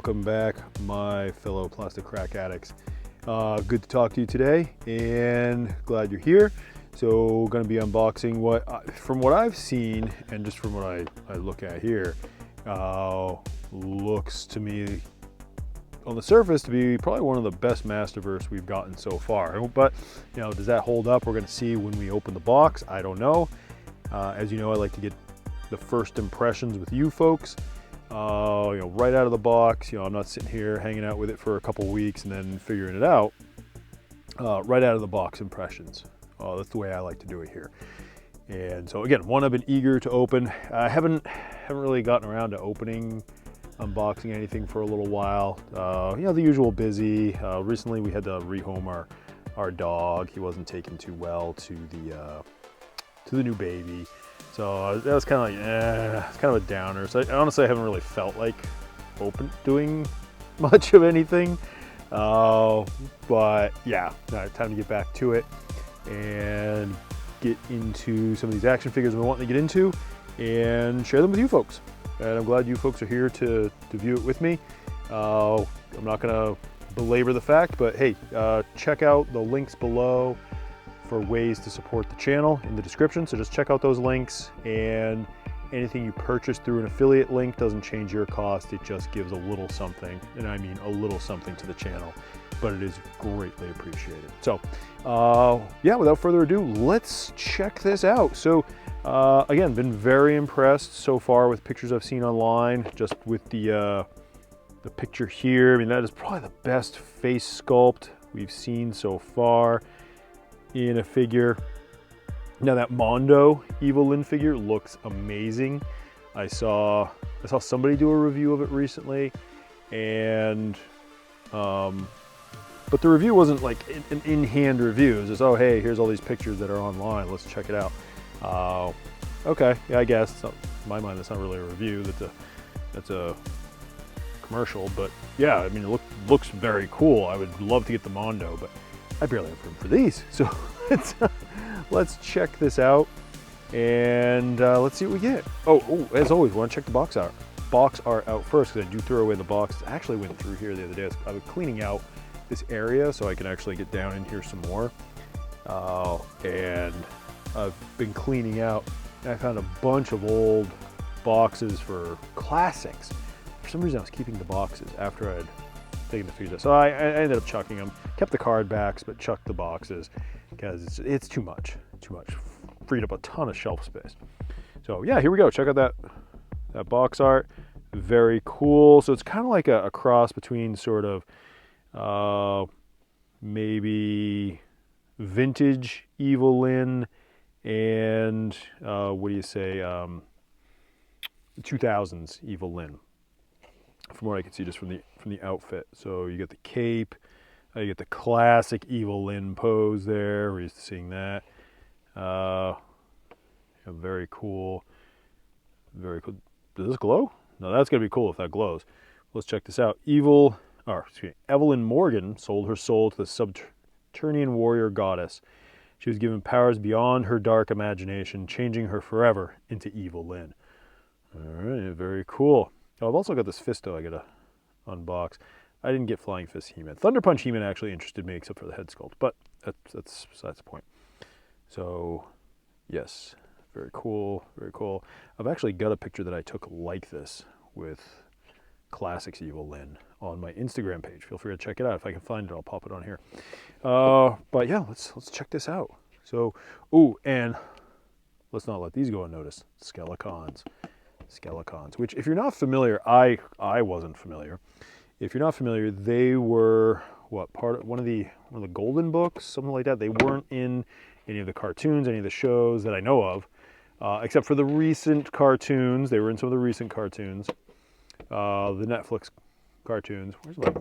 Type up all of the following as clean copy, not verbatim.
welcome back, my fellow plastic crack addicts. Good to talk to you today, and glad you're here. So, going to be unboxing from what I've seen, and just from what I look at here, looks to me on the surface to be probably one of the best Masterverse we've gotten so far. But does that hold up? We're going to see when we open the box. I don't know. As you know, I like to get the first impressions with you folks. Right out of the box. I'm not sitting here hanging out with it for a couple weeks and then figuring it out. Right out of the box impressions. That's the way I like to do it here. And so again, one I've been eager to open. I haven't really gotten around to unboxing anything for a little while. The usual busy. Recently we had to rehome our dog. He wasn't taken too well to the new baby. So that was kind of like, it's kind of a downer. So honestly, I haven't really felt like doing much of anything. But yeah, time to get back to it and get into some of these action figures we're wanting to get into and share them with you folks. And I'm glad you folks are here to view it with me. I'm not gonna belabor the fact, but hey, check out the links below for ways to support the channel in the description. So just check out those links, and anything you purchase through an affiliate link doesn't change your cost. It just gives a little something, and I mean a little something to the channel, but it is greatly appreciated. So yeah, without further ado, let's check this out. So again, been very impressed so far with pictures I've seen online, just with the picture here. I mean, that is probably the best face sculpt we've seen so far in a figure. Now that Mondo Evil-Lyn figure looks amazing. I saw somebody do a review of it recently, and but the review wasn't like an in-hand review. It was just, oh hey, here's all these pictures that are online, let's check it out. Okay, yeah, I guess so, in my mind that's not really a review, that's a commercial. But yeah, I mean, it looks very cool. I would love to get the Mondo, but I barely have room for these. So let's check this out, and let's see what we get. Oh, as always, want to check the box art out first, because I do throw away the box. I actually went through here the other day. I was cleaning out this area so I can actually get down in here some more. And I've been cleaning out, and I found a bunch of old boxes for classics. For some reason I was keeping the boxes after I'd taking the figures out. So I ended up chucking them. Kept the card backs, but chucked the boxes because it's too much. Freed up a ton of shelf space. So yeah, here we go. Check out that box art. Very cool. So it's kind of like a cross between sort of maybe vintage Evil-Lyn and what do you say, 2000s Evil-Lyn, from what I can see just from the outfit. So you get the cape, you get the classic Evil-Lyn pose there. We're used to seeing that. Very cool. Very cool. Does this glow? No, that's gonna be cool if that glows. Let's check this out. Evelyn Morgan sold her soul to the Subterranean warrior goddess. She was given powers beyond her dark imagination, changing her forever into Evil-Lyn. All right, very cool. Oh, I've also got this Fisto I gotta unbox. I didn't get Flying Fist He-Man. Thunder Punch He-Man actually interested me, except for the head sculpt, but that's besides the point. So, yes, very cool, very cool. I've actually got a picture that I took like this with Classics Evil-Lyn on my Instagram page. Feel free to check it out. If I can find it, I'll pop it on here. But yeah, let's check this out. So, and let's not let these go unnoticed. Skelecons, which if you're not familiar, I wasn't familiar. If you're not familiar, they were part of one of the Golden Books, something like that. They weren't in any of the cartoons, any of the shows that I know of, except for the recent cartoons. They were in some of the recent cartoons, the Netflix cartoons. Where's my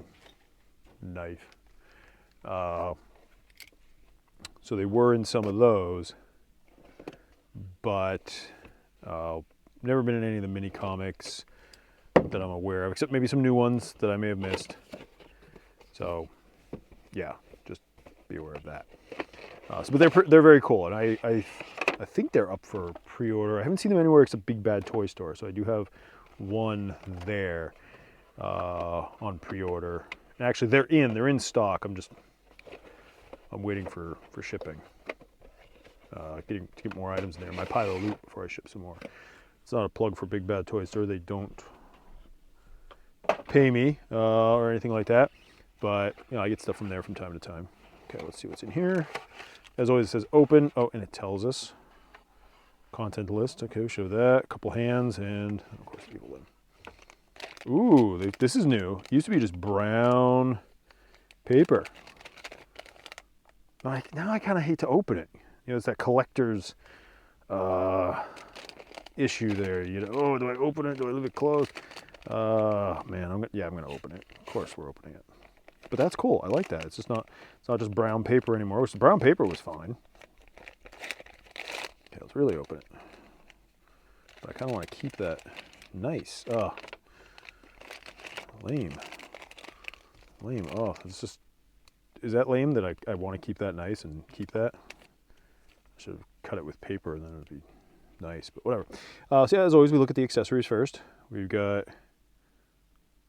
knife? So they were in some of those, but never been in any of the mini comics that I'm aware of, except maybe some new ones that I may have missed. So yeah, just be aware of that. But they're very cool, and I think they're up for pre-order. I haven't seen them anywhere except Big Bad Toy Store, so I do have one there. on pre-order. And actually, they're in stock. I'm waiting for shipping. To get more items in there. My pile of loot before I ship some more. It's not a plug for Big Bad Toy Store. They don't pay me or anything like that, but I get stuff from there from time to time. Okay, let's see what's in here. As always, it says open. Oh, and it tells us content list. Okay, we'll show that. A couple hands, and of course, Evil-Lyn. Ooh, this is new. It used to be just brown paper. Now I kind of hate to open it. It's that collector's issue there. Oh, do I open it? Do I leave it closed? Man, I'm gonna open it. Of course, we're opening it. But that's cool. I like that. It's not just brown paper anymore. The brown paper was fine. Okay, let's really open it. But I kind of want to keep that nice. Lame. Oh, it's just. Is that lame that I want to keep that nice and keep that? I should have cut it with paper and then it would be nice, but whatever. So yeah, as always, we look at the accessories first. We've got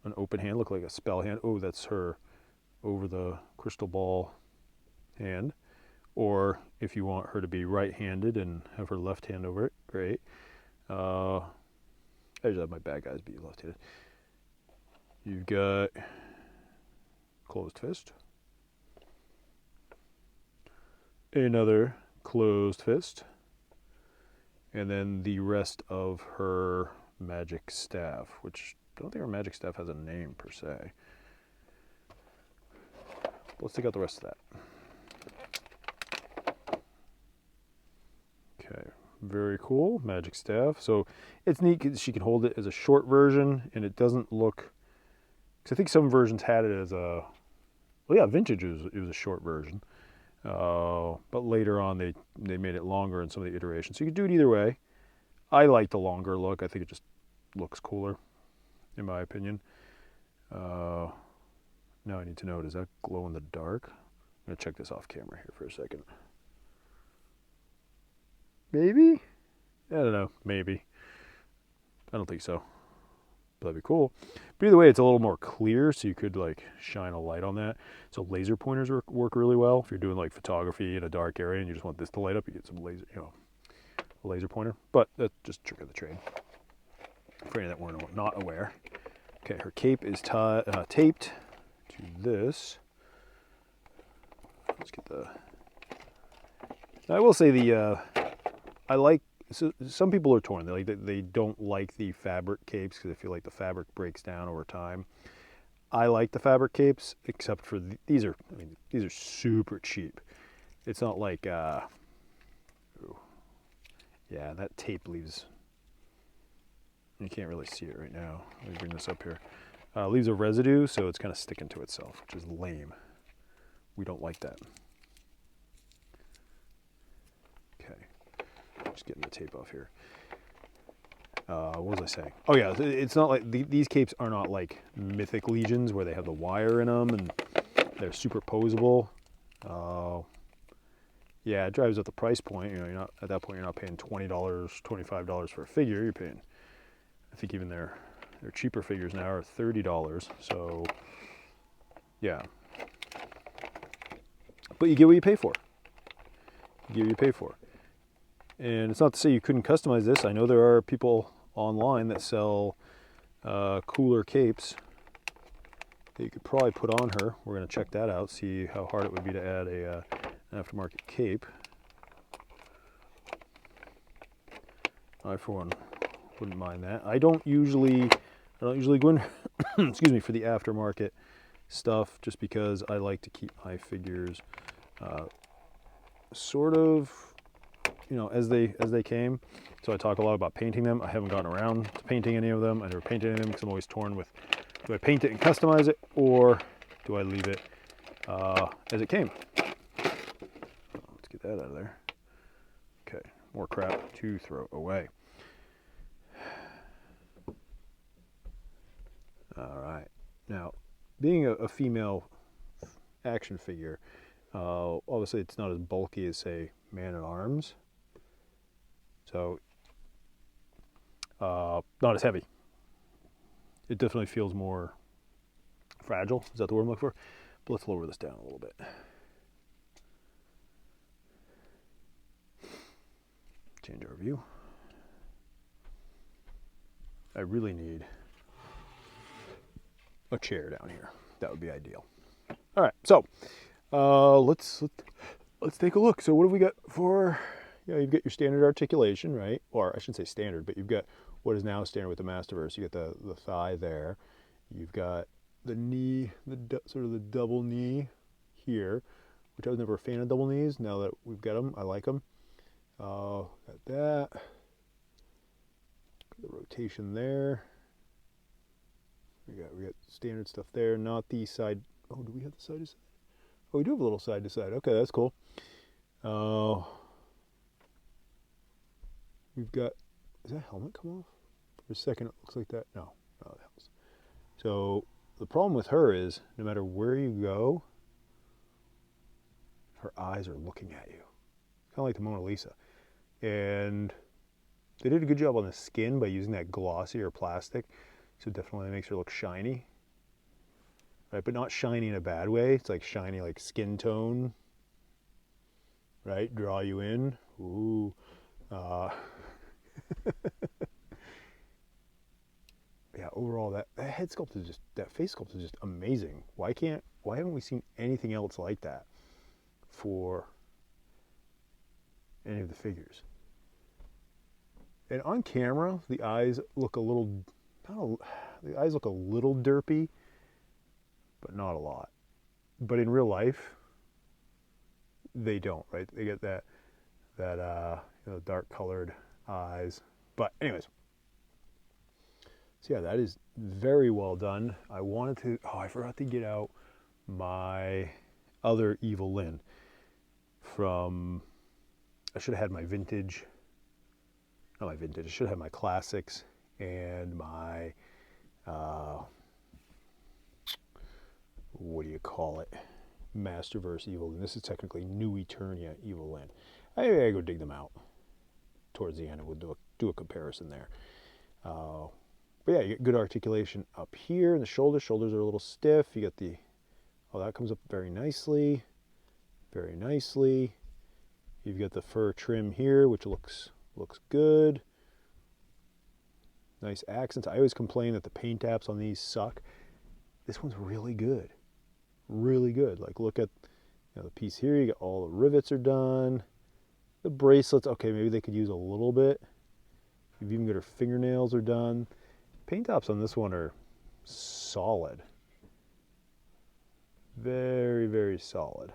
an open hand, look like a spell hand. Oh, that's her over the crystal ball hand. Or if you want her to be right-handed and have her left hand over it, great. I just have my bad guys be left-handed. You've got closed fist. Another closed fist. And then the rest of her magic staff, which I don't think her magic staff has a name per se. Let's take out the rest of that. Okay, very cool, magic staff. So it's neat because she can hold it as a short version, and it doesn't look, because I think some versions had it as a, well yeah, vintage it was a short version. But later on they made it longer in some of the iterations. So you could do it either way. I like the longer look. I think it just looks cooler, in my opinion. Now I need to know, does that glow in the dark? I'm going to check this off camera here for a second. Maybe? I don't know. Maybe. I don't think so. But that'd be cool. But either way, it's a little more clear, so you could like shine a light on that. So laser pointers work really well. If you're doing like photography in a dark area and you just want this to light up, you get some laser, a laser pointer. But that's just a trick of the trade. For any that were not aware. Okay, her cape is taped to this. Let's get the. Now, I will say I like. So some people are torn. They don't like the fabric capes because they feel like the fabric breaks down over time. I like the fabric capes, except for these are super cheap. It's not like yeah, that tape leaves. You can't really see it right now. Let me bring this up here. Leaves a residue, so it's kind of sticking to itself, which is lame. We don't like that. Okay, just getting the tape off here. What was I saying? Oh yeah, it's not like these capes are not like Mythic Legions where they have the wire in them and they're superposable. Yeah, it drives up the price point. You're not at that point. You're not paying $20, $25 for a figure. You're paying, I think even their cheaper figures now are $30. So yeah, but you get what you pay for. You get what you pay for. And it's not to say you couldn't customize this. I know there are people online that sell cooler capes that you could probably put on her. We're going to check that out, see how hard it would be to add an aftermarket cape. I, for one, wouldn't mind that. I don't usually go in, excuse me, for the aftermarket stuff, just because I like to keep my figures sort of, as they came. So I talk a lot about painting them. I haven't gotten around to painting any of them. I never painted any of them because I'm always torn with, do I paint it and customize it, or do I leave it as it came? Let's get that out of there. Okay, more crap to throw away. All right. Now, being a female action figure, obviously it's not as bulky as, say, Man-at-Arms. So, not as heavy. It definitely feels more fragile. Is that the word I'm looking for? But let's lower this down a little bit. Change our view. I really need a chair down here. That would be ideal. All right, so let's take a look. So what have we got for? You've got your standard articulation, right? Or I shouldn't say standard, but you've got what is now standard with the Masterverse. You got the thigh there. You've got the knee, sort of the double knee here, which I was never a fan of double knees. Now that we've got them, I like them. Got that. Got the rotation there. We got standard stuff there, not the side. Oh, do we have the side to side? Oh, we do have a little side to side. Okay, that's cool. We've got, does that helmet come off? For a second it looks like that. No, it helps. So the problem with her is no matter where you go, her eyes are looking at you. Kind of like the Mona Lisa. And they did a good job on the skin by using that glossier plastic. So it definitely makes her look shiny. Right, but not shiny in a bad way. It's like shiny like skin tone. Right, draw you in. Ooh. Yeah, overall that head sculpt is just, that face sculpt is just amazing. Why haven't we seen anything else like that for any of the figures? And on camera, the eyes look a little, the eyes look a little derpy, but not a lot. But in real life, they don't, right? They get that dark colored eyes. But anyways, so yeah, that is very well done. I wanted to, I forgot to get out my other Evil-Lyn from, I should have had my vintage, not my vintage, I should have had my classics and my, what do you call it? Masterverse Evil-Lyn. This is technically New Eternia Evil-Lyn. I go dig them out towards the end and we'll do a comparison there. But yeah, you get good articulation up here in the shoulders. Shoulders are a little stiff. You get the, that comes up very nicely. Very nicely. You've got the fur trim here, which looks good. Nice accents. I always complain that the paint apps on these suck. This one's really good. Really good. Like look at the piece here. You got all the rivets are done. The bracelets, okay, maybe they could use a little bit. You've even got her fingernails are done. Paint tops on this one are solid. Very, very solid.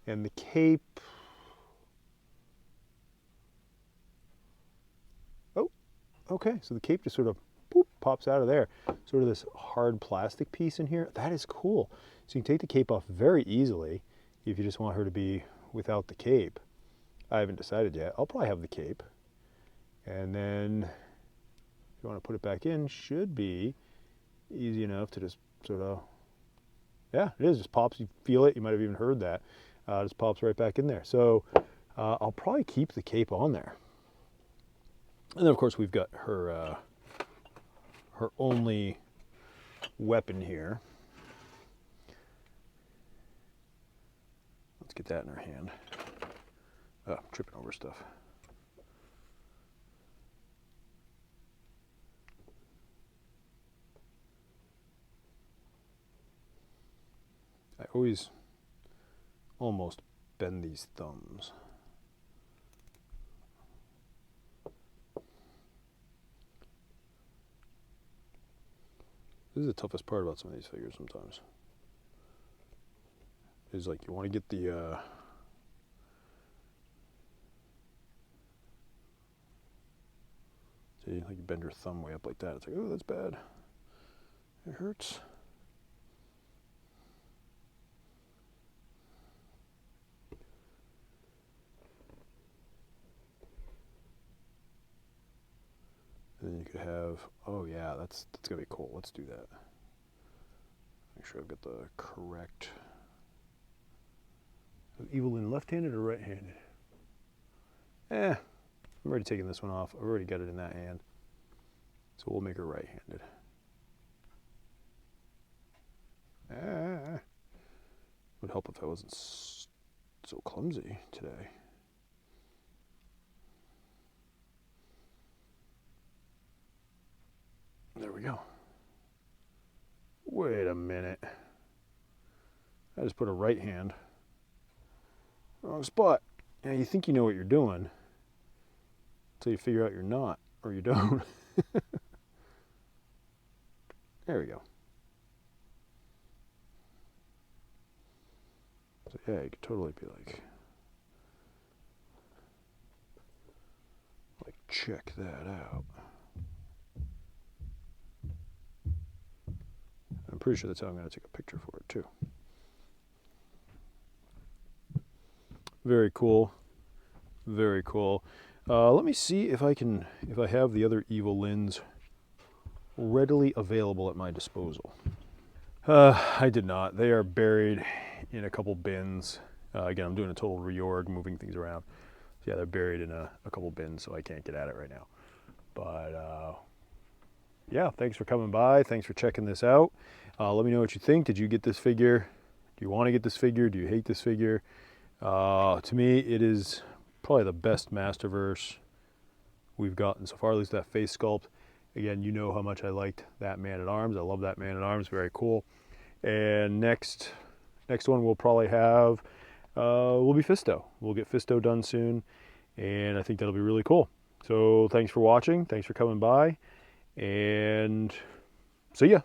And the cape, oh, okay, so the cape just sort of pops out of there. Sort of this hard plastic piece in here. That is cool. So you can take the cape off very easily if you just want her to be without the cape. I haven't decided yet. I'll probably have the cape. And then if you want to put it back in, should be easy enough to just sort of, yeah, it is, just pops, you feel it, you might have even heard that. Just pops right back in there. So I'll probably keep the cape on there. And then of course we've got her her only weapon here. Let's get that in her hand. Oh, I'm tripping over stuff. I always almost bend these thumbs. This is the toughest part about some of these figures sometimes. Is like you want to get the see, like you bend your thumb way up like that. It's like, oh, that's bad. It hurts. And then you could have, oh yeah, that's gonna be cool. Let's do that. Make sure I've got the correct. Evil-Lyn left-handed or right-handed? I'm already taking this one off. I've already got it in that hand. So we'll make her right-handed. Would help if I wasn't so clumsy today. There we go. Wait a minute. I just put a right hand. Wrong spot. Yeah, you think you know what you're doing until you figure out you're not, or you don't. There we go. So yeah, you could totally be like check that out. I'm pretty sure that's how I'm going to take a picture for it too. Very cool. Very cool. Let me see if I have the other Evil-Lyns readily available at my disposal. I did not. They are buried in a couple bins. Again, I'm doing a total reorg, moving things around. So yeah, they're buried in a couple bins, so I can't get at it right now. But yeah, thanks for coming by. Thanks for checking this out. Let me know what you think. Did you get this figure? Do you want to get this figure? Do you hate this figure? To me, it is probably the best Masterverse we've gotten so far, at least that face sculpt. Again, you know how much I liked that Man-at-Arms. I love that Man-at-Arms, very cool. And next one we'll probably have will be Fisto. We'll get Fisto done soon, and I think that'll be really cool. So thanks for watching. Thanks for coming by, and see ya.